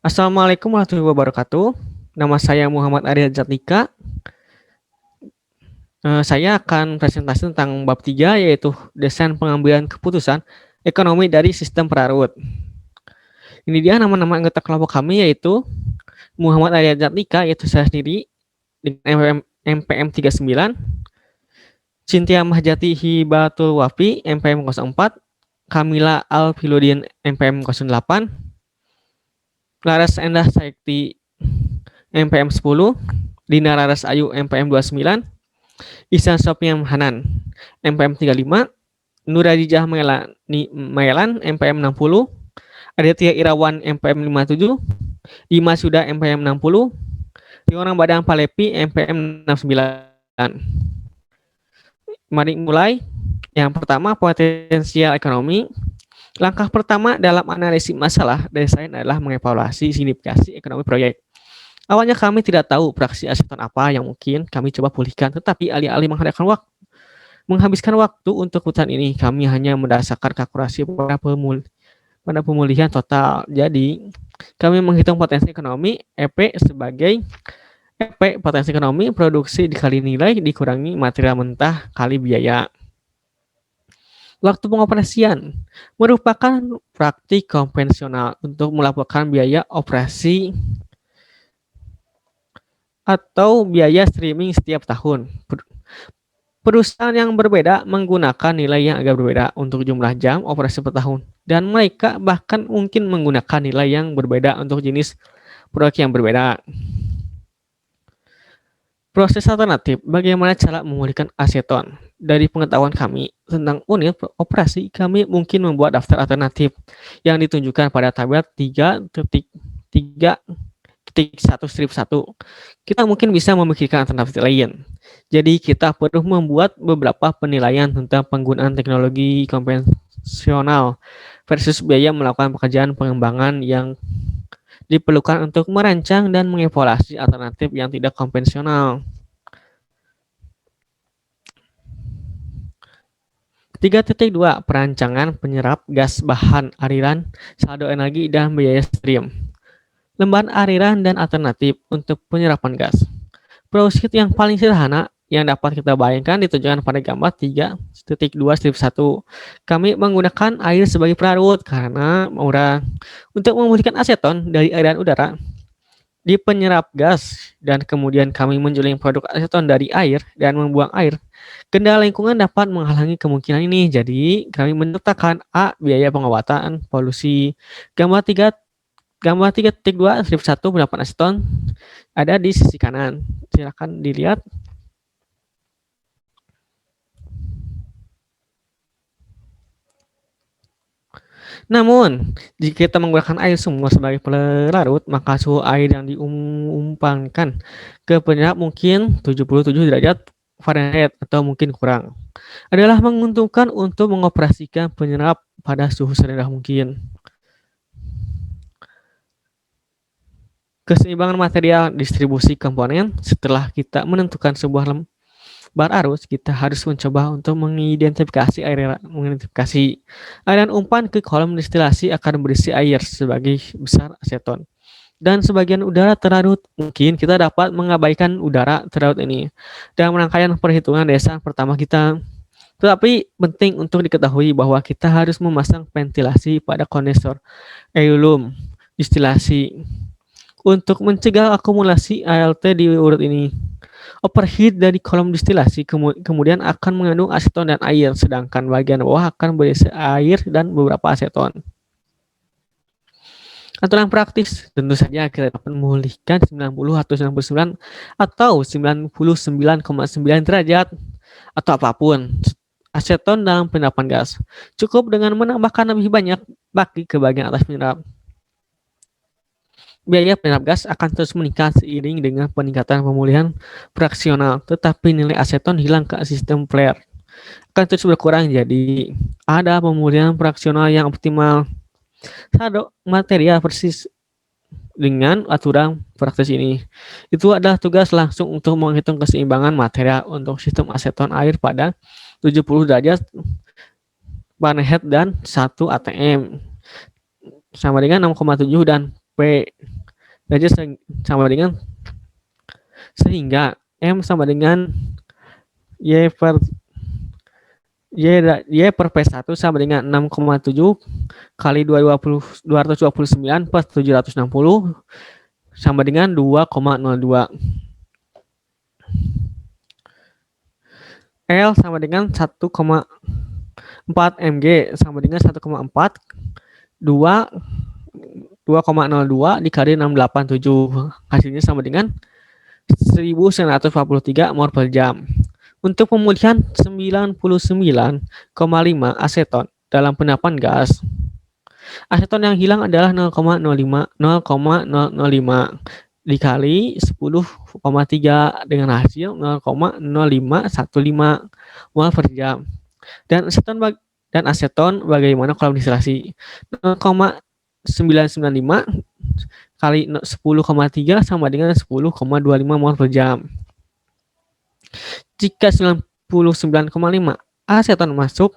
Assalamualaikum warahmatullahi wabarakatuh. Nama saya Muhammad Arya Jatika. Saya akan presentasi tentang bab 3 yaitu desain pengambilan keputusan ekonomi dari sistem perarut. Ini dia nama-nama anggota kelompok kami yaitu Muhammad Arya Jatika yaitu saya sendiri dengan MPM 39, Cynthia Mahjati Hibatul Wafi MPM 04, Kamila Alfiludin MPM 08, Laras Endah Saikti MPM 10, Dina Laras Ayu MPM 29, Ihsan Sofian Hanan MPM 35, Nuradijah Maelan MPM 60, Aditya Irawan MPM 57, Dimas Yuda MPM 60, Tiorang Badang Palepi MPM 69. Mari mulai. Yang pertama, potensial ekonomi. Langkah pertama dalam analisis masalah desain adalah mengevaluasi signifikasi ekonomi proyek. Awalnya kami tidak tahu praksi aseton apa yang mungkin kami coba pulihkan, tetapi alih-alih menghabiskan waktu untuk hutan ini, kami hanya mendasarkan kalkulasi pada pemulihan total. Jadi, kami menghitung potensi ekonomi EP sebagai EP potensi ekonomi produksi dikali nilai dikurangi material mentah kali biaya. Waktu pengoperasian merupakan praktik konvensional untuk melaporkan biaya operasi atau biaya streaming setiap tahun. Perusahaan yang berbeda menggunakan nilai yang agak berbeda untuk jumlah jam operasi per tahun, dan mereka bahkan mungkin menggunakan nilai yang berbeda untuk jenis proyek yang berbeda. Proses alternatif, bagaimana cara memulihkan aseton? Dari pengetahuan kami tentang unit operasi, kami mungkin membuat daftar alternatif yang ditunjukkan pada tabel 3.1/1. Kita mungkin bisa memikirkan alternatif lain. Jadi kita perlu membuat beberapa penilaian tentang penggunaan teknologi konvensional versus biaya melakukan pekerjaan pengembangan yang diperlukan untuk merancang dan mengevaluasi alternatif yang tidak konvensional. 3.2 Perancangan penyerap gas bahan aliran, saldo energi, dan biaya stream. Lembaran aliran dan alternatif untuk penyerapan gas. Prosesnya yang paling sederhana yang dapat kita bayangkan ditunjukkan pada gambar 3.2/1. Kami menggunakan air sebagai pelarut karena murah. Untuk memulihkan aseton dari aliran udara di penyerap gas dan kemudian kami menjuling produk aseton dari air dan membuang air, kendala lingkungan dapat menghalangi kemungkinan ini. Jadi kami menetapkan A. Biaya pengobatan polusi. Gambar 3.2/1 penerapan aseton ada di sisi kanan. Silakan dilihat. Namun, jika kita menggunakan air sumur sebagai pelarut, maka suhu air yang diumpankan ke penyerap mungkin 77 derajat Fahrenheit atau mungkin kurang. Adalah menguntungkan untuk mengoperasikan penyerap pada suhu serendah mungkin. Keseimbangan material distribusi komponen. Setelah kita menentukan sebuah lembar arus, kita harus mencoba untuk mengidentifikasi aliran umpan ke kolom destilasi akan berisi air sebagai besar aseton dan sebagian udara terlarut. Mungkin kita dapat mengabaikan udara terlarut ini dalam rangkaian perhitungan desa pertama kita. Tetapi penting untuk diketahui bahwa kita harus memasang ventilasi pada kondensor eulum destilasi untuk mencegah akumulasi ALT di urut ini. Overheat dari kolom destilasi kemudian akan mengandung aseton dan air, sedangkan bagian bawah akan berisi air dan beberapa aseton. Aturan praktis, tentu saja kita dapat memulihkan 90 atau 99 atau 99,9 derajat atau apapun aseton dalam penerapan gas. Cukup dengan menambahkan lebih banyak baki ke bagian atas penyerap. Biaya penyerap gas akan terus meningkat seiring dengan peningkatan pemulihan fraksional, tetapi nilai aseton hilang ke sistem flare akan terus berkurang. Jadi ada pemulihan fraksional yang optimal. Saldo material persis dengan aturan praktis ini. Itu adalah tugas langsung untuk menghitung keseimbangan material untuk sistem aseton air pada 70 derajat Fahrenheit dan 1 atm sama dengan 6,7 dan P derajat sama dengan sehingga M sama dengan Y per Y per P1 sama dengan 6,7 kali 229 per 760 sama dengan 2,02. L sama dengan 1,4 mg sama dengan 1,4 2,02 dikali 687 hasilnya sama dengan 1943 mol per jam. Untuk pemulihan 99,5 aseton dalam penapan gas. Aseton yang hilang adalah 0,05 dikali 10,3 dengan hasil 0,0515 mol per jam. Dan aseton bagaimana kalau distilasi? 0,995 kali 10,3 sama dengan 10,25 mol per jam. Jika 99,5 aseton masuk,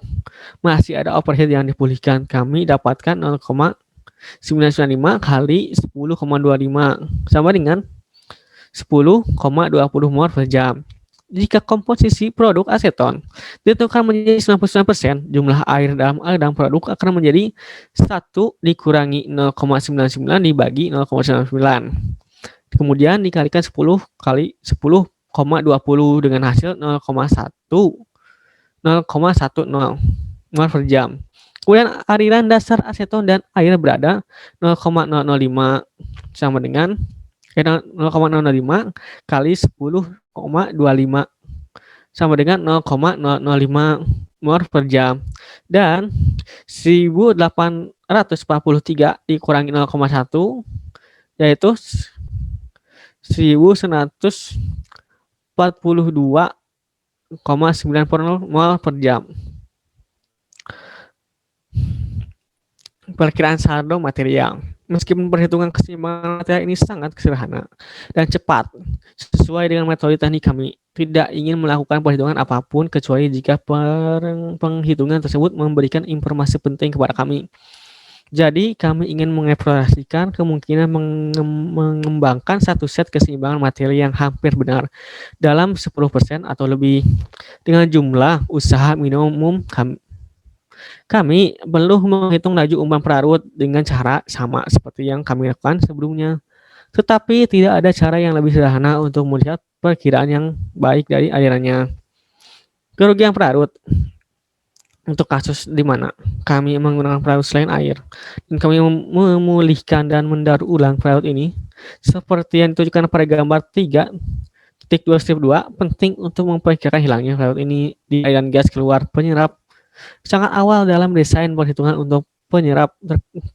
masih ada overhead yang dipulihkan. Kami dapatkan 0,995 kali 10,25 sama dengan 10,20 mol per jam. Jika komposisi produk aseton ditentukan menjadi 99%, jumlah air dalam produk akan menjadi 1 dikurangi 0,99 dibagi 0,99. Kemudian dikalikan 10 kali 10,20 dengan hasil 0,10 mol per jam. Kemudian aliran dasar aseton dan air berada 0,005 sama dengan 0,005 kali 10,25 sama dengan 0,005 mol per jam. Dan 1843 dikurangi 0,1 yaitu 1142,90 mol per jam. Perkiraan saldo material. Meskipun perhitungan keseimbangan material ini sangat sederhana dan cepat, sesuai dengan metode teknik kami tidak ingin melakukan perhitungan apapun kecuali jika penghitungan tersebut memberikan informasi penting kepada kami. Jadi kami ingin mengeksplorasikan kemungkinan mengembangkan satu set keseimbangan materi yang hampir benar dalam 10% atau lebih dengan jumlah usaha minimum kami perlu menghitung laju umpan perarut dengan cara sama seperti yang kami lakukan sebelumnya. Tetapi tidak ada cara yang lebih sederhana untuk melihat perkiraan yang baik dari alirannya. Kerugian perarut. Untuk kasus di mana kami menggunakan perarut selain air dan kami memulihkan dan mendaur ulang perarut ini seperti yang ditunjukkan pada gambar 3.2.2, penting untuk memperkirakan hilangnya perarut ini di aliran gas keluar penyerap sangat awal dalam desain perhitungan untuk penyerap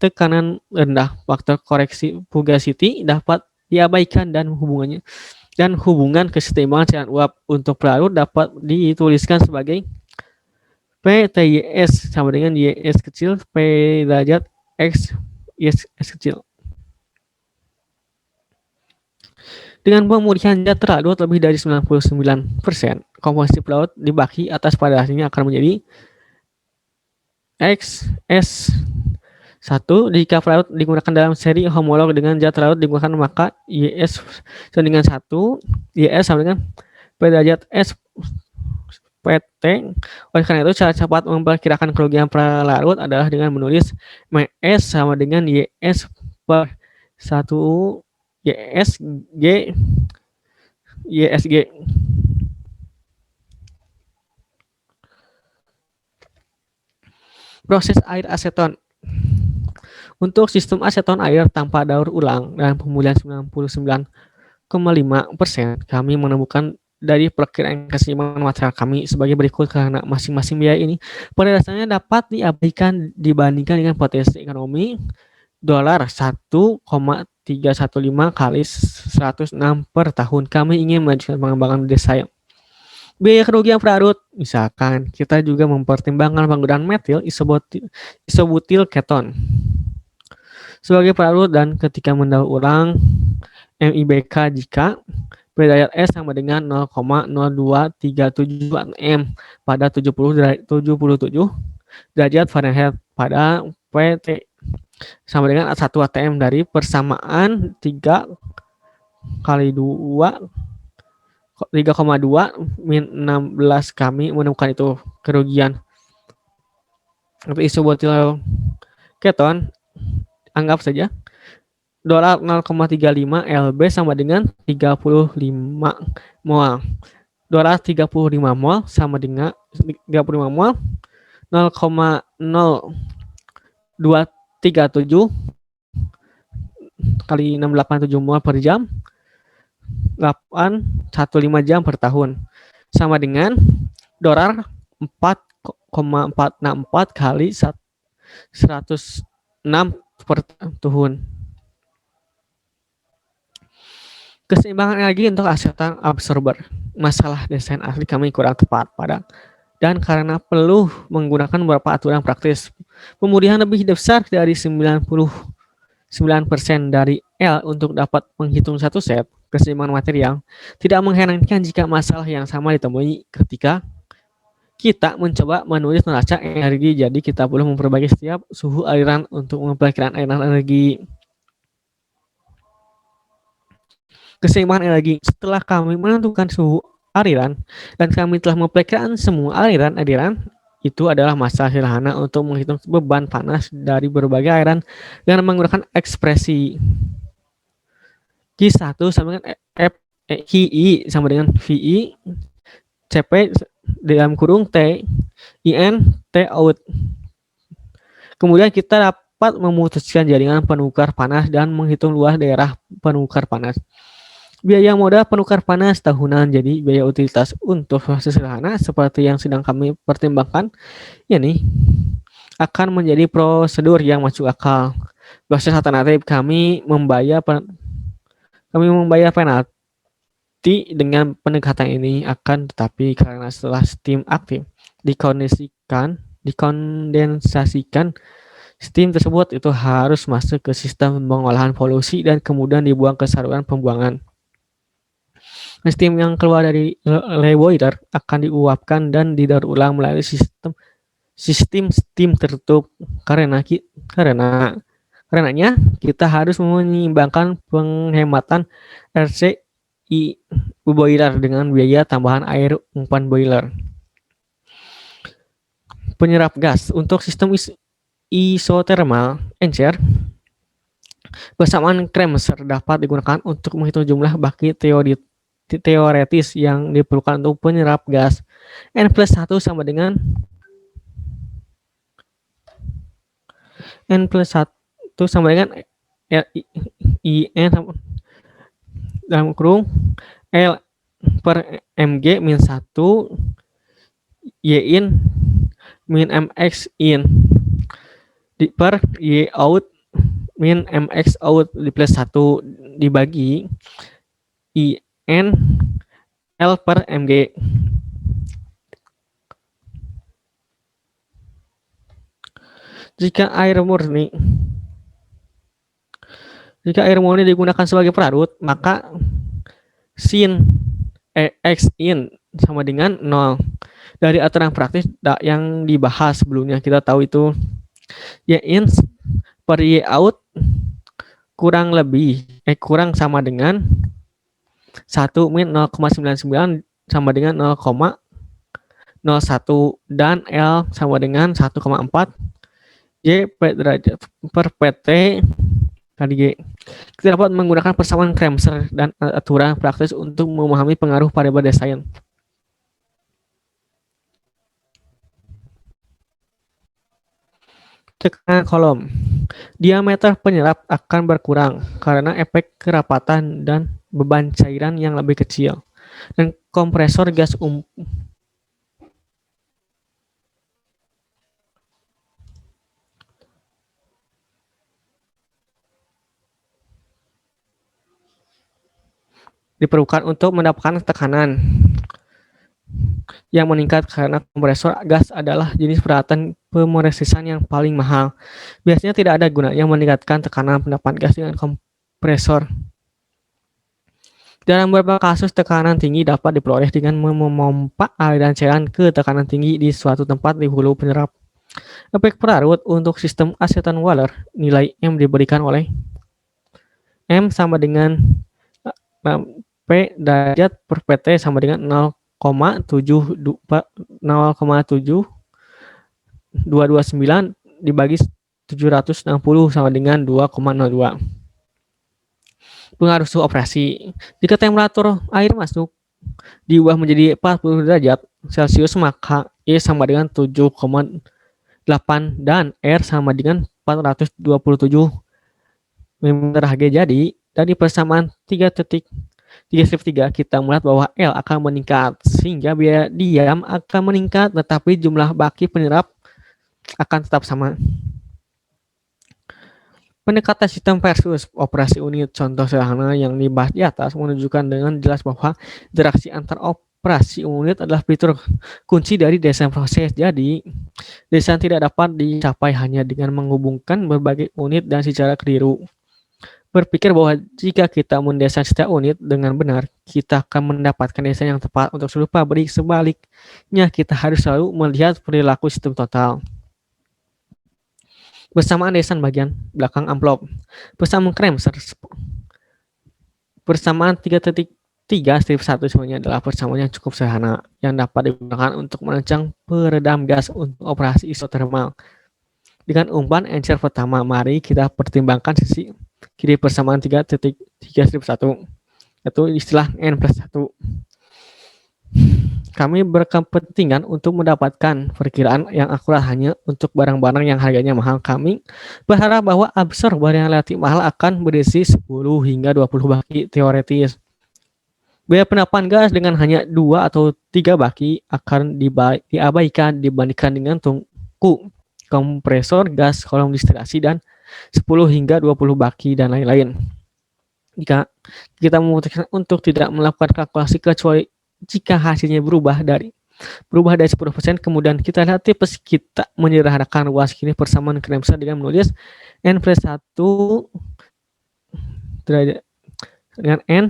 tekanan rendah. Faktor koreksi fugacity dapat diabaikan dan hubungan kesetimbangan cairan uap untuk pelarut dapat dituliskan sebagai PTYS sama dengan YS kecil P derajat X YS kecil. Dengan pemulihan zat terlarut lebih dari 99%, komposisi pelarut dibagi atas pada hasilnya akan menjadi XS1. Jika pelarut digunakan dalam seri homolog dengan zat terlarut digunakan, maka YS sama dengan 1, YS sama dengan P derajat S PT. Oleh karena itu, cara cepat memperkirakan kerugian pelarut adalah dengan menulis MS sama dengan YS per 1 YSG. Proses air aseton. Untuk sistem aseton air tanpa daur ulang dan pemulihan 99,5%, kami menemukan dari perkiraan keseimbangan material kami sebagai berikut. Karena masing-masing biaya ini pada dasarnya dapat diabaikan dibandingkan dengan potensi ekonomi dolar 1,315 kali 106 per tahun. Kami ingin melanjutkan pengembangan desain. Biaya kerugian perarut, misalkan kita juga mempertimbangkan penggunaan metil isobutyl keton sebagai perarut dan ketika mendaur ulang MIBK jika P derajat S sama dengan 0,0237 m pada 77 derajat Fahrenheit pada PT sama dengan 1 ATM dari persamaan 3 kali 2 3,2 min 16 kami menemukan itu kerugian. Untuk isobutyl keton anggap saja dolar 0,35 lb sama dengan 35 mol. Dolar 35 mol sama dengan 35 mol 0,0237 kali 687 mol per jam 815 jam per tahun sama dengan dolar 4,464 kali 106 per tahun. Keseimbangan energi untuk asetan absorber. Masalah desain asli kami kurang tepat pada dan karena perlu menggunakan beberapa aturan praktis. Pemudian lebih besar dari 99% dari L untuk dapat menghitung satu set keseimbangan material tidak mengherankan jika masalah yang sama ditemui ketika kita mencoba menulis neraca energi. Jadi kita perlu memperbaiki setiap suhu aliran untuk memperkirakan aliran energi. Keseimbangan energi. Setelah kami menentukan suhu aliran dan kami telah memperkirakan semua aliran-aliran, itu adalah masalah sederhana untuk menghitung beban panas dari berbagai aliran dengan menggunakan ekspresi Q1 sama dengan QI sama dengan VI CP dalam kurung T IN T out. Kemudian kita dapat memutuskan jaringan penukar panas dan menghitung luas daerah penukar panas. Biaya modal penukar panas tahunan, jadi biaya utilitas untuk proses sederhana seperti yang sedang kami pertimbangkan ini akan menjadi prosedur yang masuk akal. Proses alternatif kami membayar penalti dengan pendekatan ini akan tetapi karena setelah steam aktif dikondensasikan steam tersebut itu harus masuk ke sistem pengolahan polusi dan kemudian dibuang ke saluran pembuangan. Steam yang keluar dari boiler akan diuapkan dan didaur ulang melalui sistem steam tertutup karenanya kita harus menyeimbangkan penghematan RCI boiler dengan biaya tambahan air umpan boiler. Penyerap gas untuk sistem isothermal encer bersamaan Kremser dapat digunakan untuk menghitung jumlah baki teoretis yang diperlukan untuk penyerap gas. N+1 sama dengan IN dalam kurung L per mg min 1 Y in min mx in per Y out min mx out di plus 1 dibagi IN L per mg. Jika air murni digunakan sebagai perlarut, maka sin X in sama dengan 0. Dari aturan praktis yang dibahas sebelumnya kita tahu itu Y in per Y out kurang sama dengan 1 min 0,99 sama dengan 0,01 dan L sama dengan 1,4 Y per PT kali G. Kita dapat menggunakan persamaan Kremser dan aturan praktis untuk memahami pengaruh variabel desain. Tekanan kolom. Diameter penyerap akan berkurang karena efek kerapatan dan beban cairan yang lebih kecil. Dan kompresor gas diperlukan untuk mendapatkan tekanan yang meningkat karena kompresor gas adalah jenis peralatan pemrosesan yang paling mahal. Biasanya tidak ada gunanya meningkatkan tekanan pendapat gas dengan kompresor. Dalam beberapa kasus tekanan tinggi dapat diperoleh dengan memompa aliran cairan ke tekanan tinggi di suatu tempat di hulu penyerap. Efek perarut untuk sistem aceton Waller, nilai M diberikan oleh M sama dengan P derajat per PT sama dengan 0,729 dibagi 760 sama dengan 2,02. Pengaruh suhu operasi. Jika temperatur air masuk diubah menjadi 40 derajat Celcius, maka E sama dengan 7,8 dan R sama dengan 427 mm Hg. Jadi dari persamaan 3,3 kita melihat bahwa L akan meningkat sehingga biaya diam akan meningkat, tetapi jumlah baki penyerap akan tetap sama. Pendekatan sistem versus operasi unit. Contoh sederhana yang dibahas di atas menunjukkan dengan jelas bahwa interaksi antar operasi unit adalah fitur kunci dari desain proses. Jadi, desain tidak dapat dicapai hanya dengan menghubungkan berbagai unit dan secara keliru. Berpikir bahwa jika kita mendesain setiap unit dengan benar, kita akan mendapatkan desain yang tepat untuk seluruh pabrik. Sebaliknya, kita harus selalu melihat perilaku sistem total. Bersamaan desain bagian belakang amplop. Persamaan Kremser. Persamaan 3,3 strip 1 sebenarnya adalah persamaan yang cukup sederhana yang dapat digunakan untuk merancang peredam gas untuk operasi isotermal. Dengan umpan encer pertama, mari kita pertimbangkan sisi kiri persamaan 3,3 strip 1, yaitu istilah N plus 1. Kami berkepentingan untuk mendapatkan perkiraan yang akurat hanya untuk barang-barang yang harganya mahal. Kami berharap bahwa absorber yang relatif mahal akan berisi 10 hingga 20 baki teoretis. Biaya penapan gas dengan hanya 2 atau 3 baki akan diabaikan dibandingkan dengan tungku kompresor gas kolom distilasi dan 10 hingga 20 baki dan lain-lain. Jika kita memutuskan untuk tidak melakukan kalkulasi kecuali jika hasilnya berubah dari 10%, kemudian kita lihat tipes kita menyederhanakan ruas kiri persamaan Kremser dengan menulis N plus 1 dengan N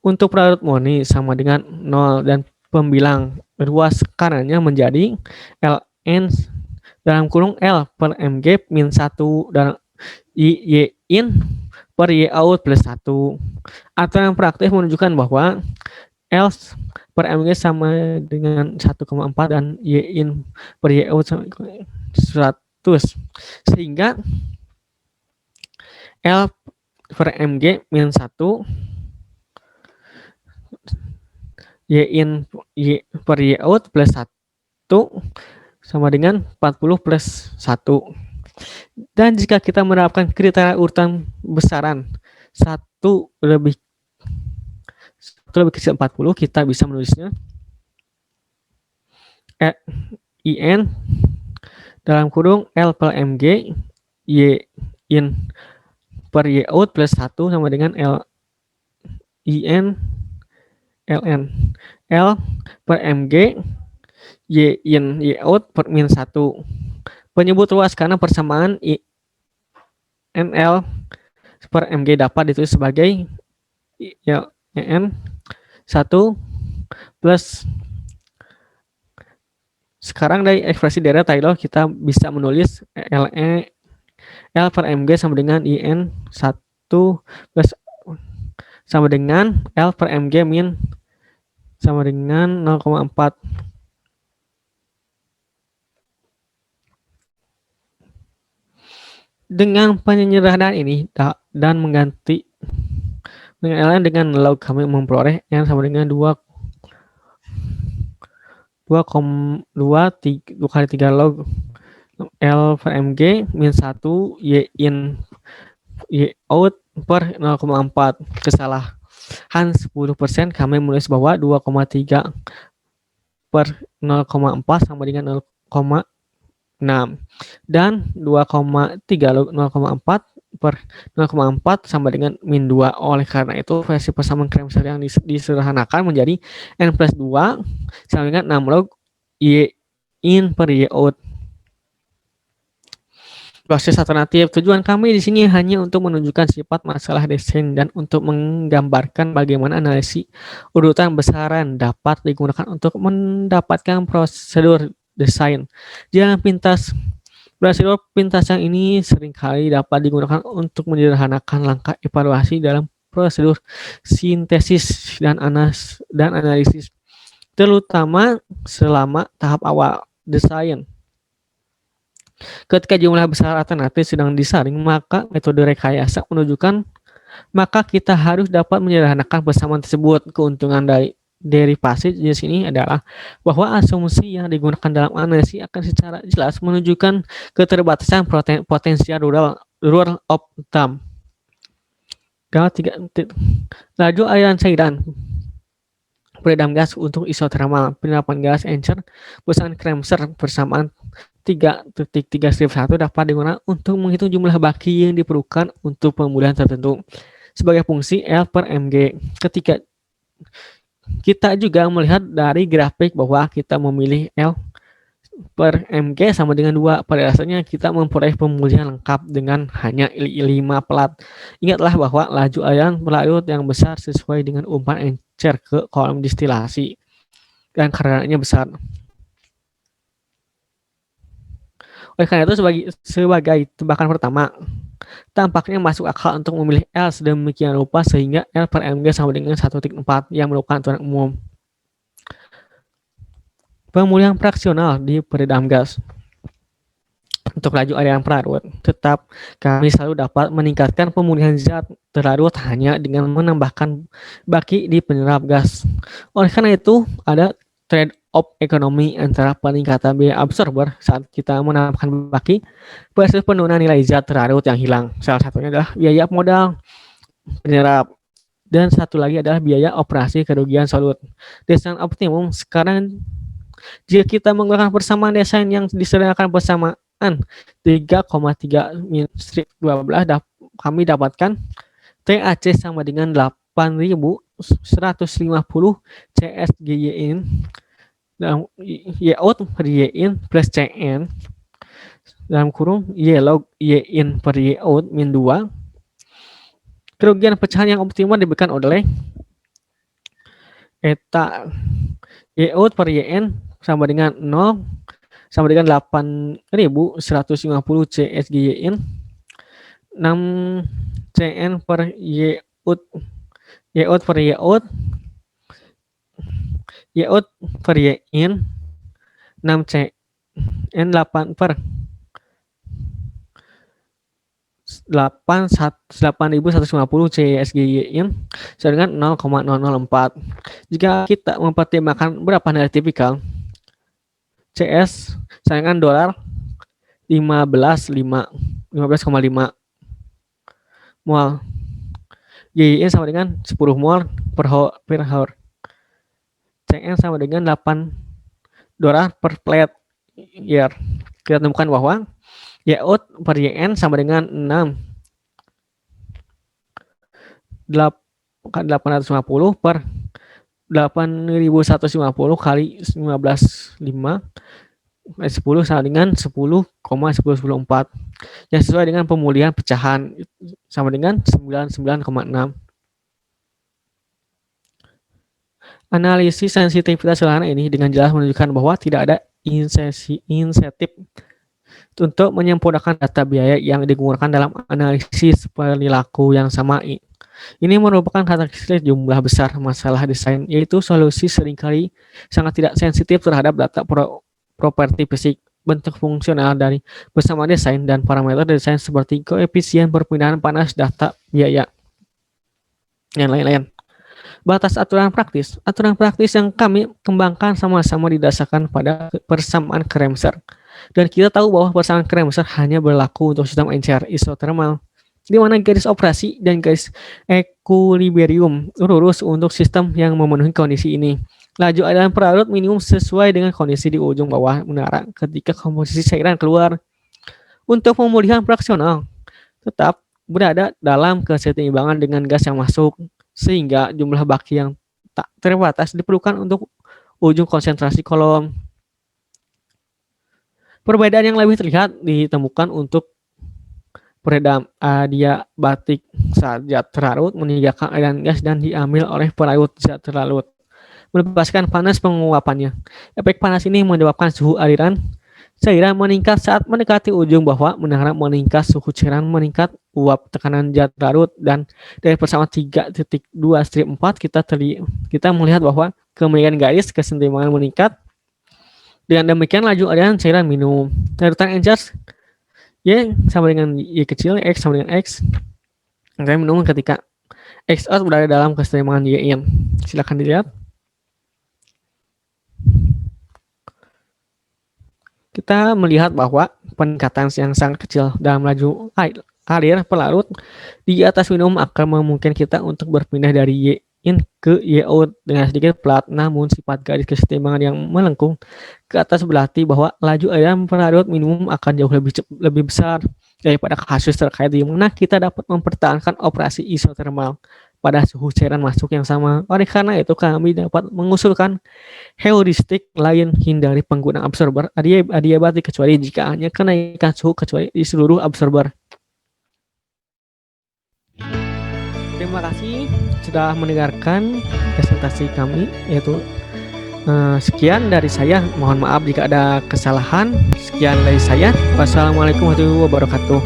untuk perarut murni sama dengan 0 dan pembilang ruas kanannya menjadi Ln dalam kurung L per Mg min 1 dan Y in per Y out plus 1. Atau yang praktis menunjukkan bahwa L per Mg sama dengan 1,4 dan Y in per Y out sama 100. Sehingga L per Mg min 1 Y in Y per Y out plus 1 sama dengan 40 plus 1. Dan jika kita menerapkan kriteria urutan besaran 1 lebih kecil 40, kita bisa menulisnya IN dalam kurung L per Mg Y in per Y out plus 1 sama dengan L IN Ln L per Mg Y in Y out per min 1. Penyebut ruas karena persamaan NL per Mg dapat ditulis sebagai N 1 plus. Sekarang dari ekspresi Dirac Taylor kita bisa menulis L per Mg sama dengan IN 1 plus sama dengan L per Mg min sama dengan 0,4. Dengan penyederhanaan ini dan mengganti dengan Ln dengan log, kami memperoleh N sama dengan 2 kali 3 log L per Mg min 1 Y in Y out per 0,4. Kesalahan 10%, kami menulis bahwa 2,3 per 0,4 sama dengan 0,6 dan 2,3 log 0,4 per 0,4 sama dengan min 2. Oleh karena itu versi persamaan Kremser yang disederhanakan menjadi N plus 2 sama dengan 6 log Y in per Y out. proses alternatif. Tujuan kami di sini hanya untuk menunjukkan sifat masalah desain dan untuk menggambarkan bagaimana analisis urutan besaran dapat digunakan untuk mendapatkan prosedur desain. Jalan pintas Prosedur pintasan ini seringkali dapat digunakan untuk menyederhanakan langkah evaluasi dalam prosedur sintesis dan analisis, terutama selama tahap awal desain. Ketika jumlah besar alternatif sedang disaring, maka metode rekayasa menunjukkan maka kita harus dapat menyederhanakan persamaan tersebut. Keuntungan dari derivasi di sini adalah bahwa asumsi yang digunakan dalam analisis akan secara jelas menunjukkan keterbatasan potensial rule of thumb. Laju aliran cairan peredam gas untuk isotermal, penerapan gas encer pesan Kremser persamaan 3.3-1 dapat digunakan untuk menghitung jumlah baki yang diperlukan untuk pemulihan tertentu sebagai fungsi L per mg. Ketika kita juga melihat dari grafik bahwa kita memilih L per mg sama dengan 2, pada dasarnya kita memperoleh pemulihan lengkap dengan hanya 5 pelat. Ingatlah bahwa laju aliran pelarut yang besar sesuai dengan umpan encer ke kolom distilasi dan karenanya besar. Oleh karena itu sebagai tebakan pertama, tampaknya masuk akal untuk memilih L sedemikian rupa sehingga L per mg sama dengan 1.4 yang merupakan aturan umum. Pemulihan fraksional di peredam gas. Untuk laju aliran pelarut, tetap kami selalu dapat meningkatkan pemulihan zat terlarut hanya dengan menambahkan baki di penyerap gas. Oleh karena itu, ada trade-off ekonomi antara peningkatan biaya absorber saat kita menambahkan baki versus penurunan nilai zat terlarut yang hilang. Salah satunya adalah biaya modal penyerap dan satu lagi adalah biaya operasi kerugian solut. Desain optimum sekarang jika kita menggunakan persamaan desain yang disediakan persamaan 3,3-12 kami dapatkan TAC sama dengan 8.150 CSGYIN dalam Y-out per Y-in plus CN dalam kurung Y log Y-in per Y-out min 2. Kerugian pecahan yang optimal diberikan oleh eta Y-out per Y-in sama dengan 0 sama dengan 8.150 CSGYIN 6 CN per Y-out per Y-out Y-out per Y-in 6 CN 8 per 8.150 CSGYIN sama dengan 0,004. Jika kita mempertimbangkan berapa nilai tipikal CS sama dengan dolar 15,5 mol. YIN sama dengan 10 mol per hour. CN sama dengan 8 dolar per plate year. Kita temukan bahwa Y-out per YN sama dengan 850 per 8.150 kali 15,5 10 sama dengan 10,1014 yang sesuai dengan pemulihan pecahan sama dengan 99,6. Analisis sensitivitas sederhana ini dengan jelas menunjukkan bahwa tidak ada insentif untuk menyempurnakan data biaya yang digunakan dalam analisis perilaku yang sama. Ini merupakan karakteristik jumlah besar masalah desain, yaitu solusi seringkali sangat tidak sensitif terhadap data properti fisik, bentuk fungsional dari bersama desain, dan parameter desain seperti koefisien perpindahan panas, data biaya, dan lain-lain. Batas aturan praktis yang kami kembangkan sama-sama didasarkan pada persamaan Kremser. Dan kita tahu bahwa persamaan Kremser hanya berlaku untuk sistem encer isothermal, di mana garis operasi dan garis equilibrium lurus untuk sistem yang memenuhi kondisi ini. Laju aliran pelarut minimum sesuai dengan kondisi di ujung bawah menara ketika komposisi cairan keluar. Untuk pemulihan fraksional tetap berada dalam keseimbangan dengan gas yang masuk, sehingga jumlah baki yang tak terbatas diperlukan untuk ujung konsentrasi kolom. Perbedaan yang lebih terlihat ditemukan untuk Peredam adiabatik saat zat terlarut meninggalkan aliran gas dan diambil oleh pelarut zat terlarut, melepaskan panas penguapannya. Efek panas ini menyebabkan suhu aliran cairan meningkat saat mendekati ujung bahwa menara meningkat, suhu cairan meningkat, uap tekanan zat larut, dan dari persamaan 3.2-4 kita melihat bahwa kemiringan garis keseimbangan meningkat. Dengan demikian laju aliran cairan minum. Larutan encas Y sama dengan Y kecil, X sama dengan X. Saya minum ketika X out berada dalam keseimbangan Y in. Silakan dilihat. Kita melihat bahwa peningkatan yang sangat kecil dalam laju alir pelarut di atas minum akan memungkinkan kita untuk berpindah dari Y in ke Y out dengan sedikit pelat, namun sifat garis keseimbangan yang melengkung ke atas berarti bahwa laju aliran pelarut minimum akan jauh lebih besar daripada kasus terkait di mana kita dapat mempertahankan operasi isotermal pada suhu cairan masuk yang sama. Oleh karena itu kami dapat mengusulkan heuristik lain, hindari penggunaan absorber adiabatik kecuali jika hanya kenaikan suhu kecuali di seluruh absorber. Terima kasih sudah mendengarkan presentasi kami, yaitu sekian dari saya. Mohon maaf jika ada kesalahan. Sekian dari saya. Wassalamualaikum warahmatullahi wabarakatuh.